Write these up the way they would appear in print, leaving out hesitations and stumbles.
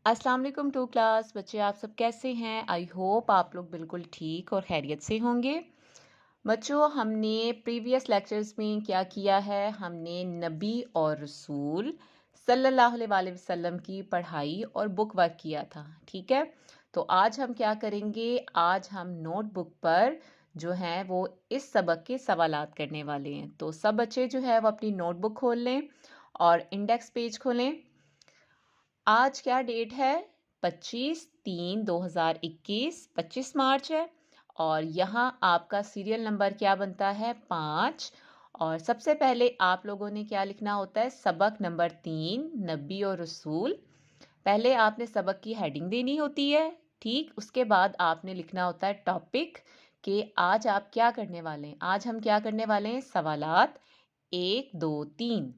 अस्सलाम वालेकुम to class बच्चे, आप सब कैसे हैं? आई होप आप लोग बिल्कुल ठीक और खैरियत से होंगे। बच्चों, हमने प्रीवियस लेक्चर्स में क्या किया है? हमने नबी और रसूल सल्लल्लाहु अलैहि वसल्लम की पढ़ाई और बुक वर्क किया था। ठीक है, तो आज हम क्या करेंगे? आज हम नोटबुक पर जो है वो इस सबक के सवालात करने वाले हैं। तो सब बच्चे जो है वो अपनी नोटबुक खोल लें और इंडेक्स पेज खोलें। आज क्या डेट है? 25/3/2021, 25 मार्च है। और यहाँ आपका सीरियल नंबर क्या बनता है? 5। और सबसे पहले आप लोगों ने क्या लिखना होता है? सबक नंबर 3, नबी और रसूल। पहले आपने सबक की हेडिंग देनी होती है। ठीक, उसके बाद आपने लिखना होता है टॉपिक कि आज आप क्या करने वाले हैं। आज हम क्या करने वाले हैं? सवालात 1, 2, 3।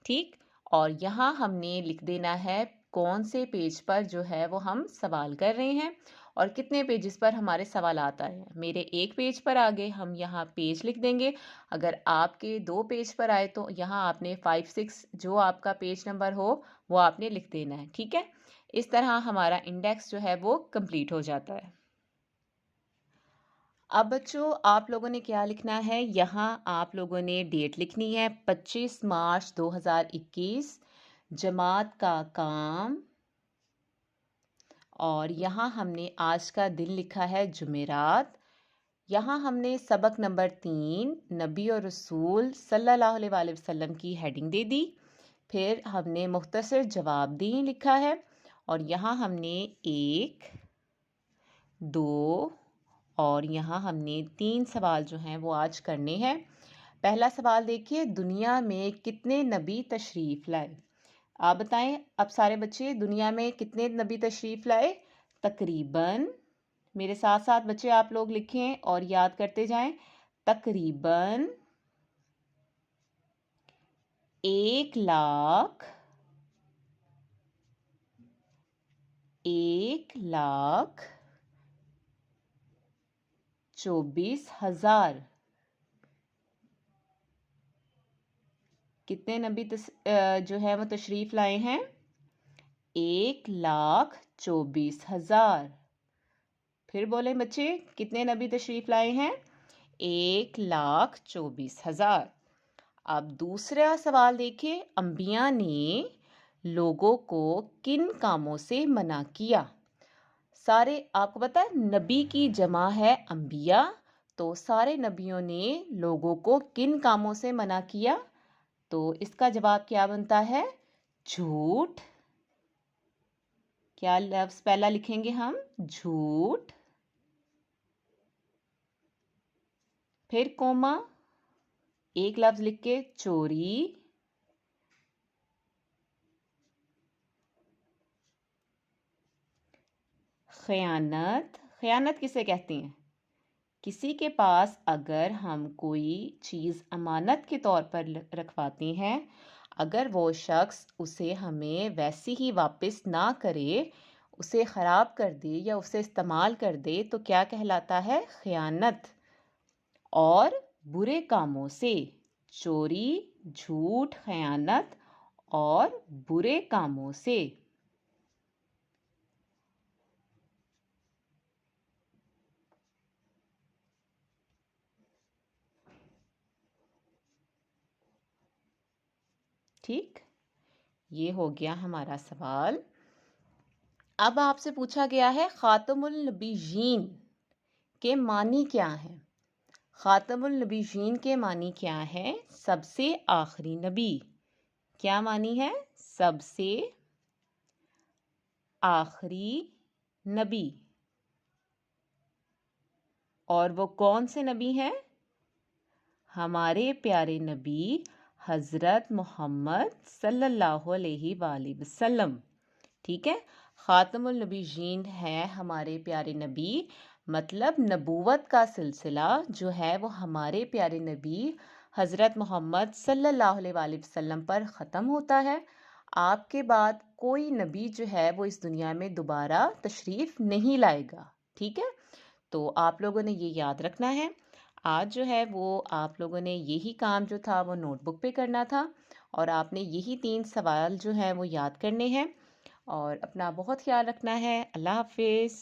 ठीक, और यहाँ हमने लिख देना है कौन से पेज पर जो है वो हम सवाल कर रहे हैं और कितने पेजेस पर हमारे सवालात आए हैं। मेरे एक पेज पर आ गए, हम यहाँ पेज लिख देंगे। अगर आपके 2 पेज पर आए तो यहाँ आपने 5, 6 जो आपका पेज नंबर हो वो आपने लिख देना है। ठीक है, इस तरह हमारा इंडेक्स जो है वो कंप्लीट हो जाता है। अब बच्चों, आप लोगों ने क्या लिखना है? यहाँ आप लोगों ने डेट लिखनी है 25 मार्च 2021, जमात का काम। और यहाँ हमने आज का दिन लिखा है जुमेरात। यहाँ हमने सबक नंबर 3, नबी और रसूल सल्लल्लाहु अलैहि वसल्लम की हेडिंग दे दी। फिर हमने मुख्तसर जवाब दी लिखा है। और यहाँ हमने 1, 2 और यहाँ हमने 3 सवाल जो हैं वो आज करने हैं। पहला सवाल देखिए, दुनिया में कितने नबी तशरीफ़ लाए? आप बताएं। अब सारे बच्चे, दुनिया में कितने नबी तशरीफ़ लाए? तकरीबन, मेरे साथ साथ बच्चे आप लोग लिखें और याद करते जाएं। तकरीबन 1,24,000। कितने नबी जो है वो तशरीफ़ लाए हैं? 1,24,000। फिर बोले बच्चे, कितने नबी तशरीफ़ लाए हैं? 1,24,000। अब दूसरा सवाल देखिए, अंबिया ने लोगों को किन कामों से मना किया? सारे आपको पता है नबी की जमा है अंबिया, तो सारे नबियों ने लोगों को किन कामों से मना किया? तो इसका जवाब क्या बनता है? झूठ। क्या लफ्ज पहला लिखेंगे हम? झूठ। फिर कोमा, एक लफ्ज लिख के चोरी। खयानत। खयानत किसे कहते हैं? किसी के पास अगर हम कोई चीज़ अमानत के तौर पर रखवाते हैं, अगर वो शख्स उसे हमें वैसी ही वापस ना करे, उसे ख़राब कर दे या उसे इस्तेमाल कर दे, तो क्या कहलाता है? खयानत। और बुरे कामों से, चोरी, झूठ, खयानत और बुरे कामों से। ठीक, ये हो गया हमारा सवाल। अब आपसे पूछा गया है खातमुल नबीयीन के मानी क्या है? खातमुल नबीयीन के मानी क्या है? सबसे आखिरी नबी। क्या मानी है? सबसे आखिरी नबी। और वो कौन से नबी हैं? हमारे प्यारे नबी हज़रत मोहम्मद सल्लल्लाहु अलैहि वसल्लम। ठीक है, ख़ातमुल नबीयीन है हमारे प्यारे नबी, मतलब नबूवत का सिलसिला जो है वो हमारे प्यारे नबी हज़रत मोहम्मद सल्लल्लाहु अलैहि वसल्लम पर ख़त्म होता है। आपके बाद कोई नबी जो है वो इस दुनिया में दोबारा तशरीफ़ नहीं लाएगा। ठीक है, तो आप लोगों ने ये याद रखना है। आज जो है वो आप लोगों ने यही काम जो था वो नोटबुक पे करना था और आपने यही 3 सवाल जो हैं वो याद करने हैं। और अपना बहुत ख्याल रखना है। अल्लाह हाफ़िज़।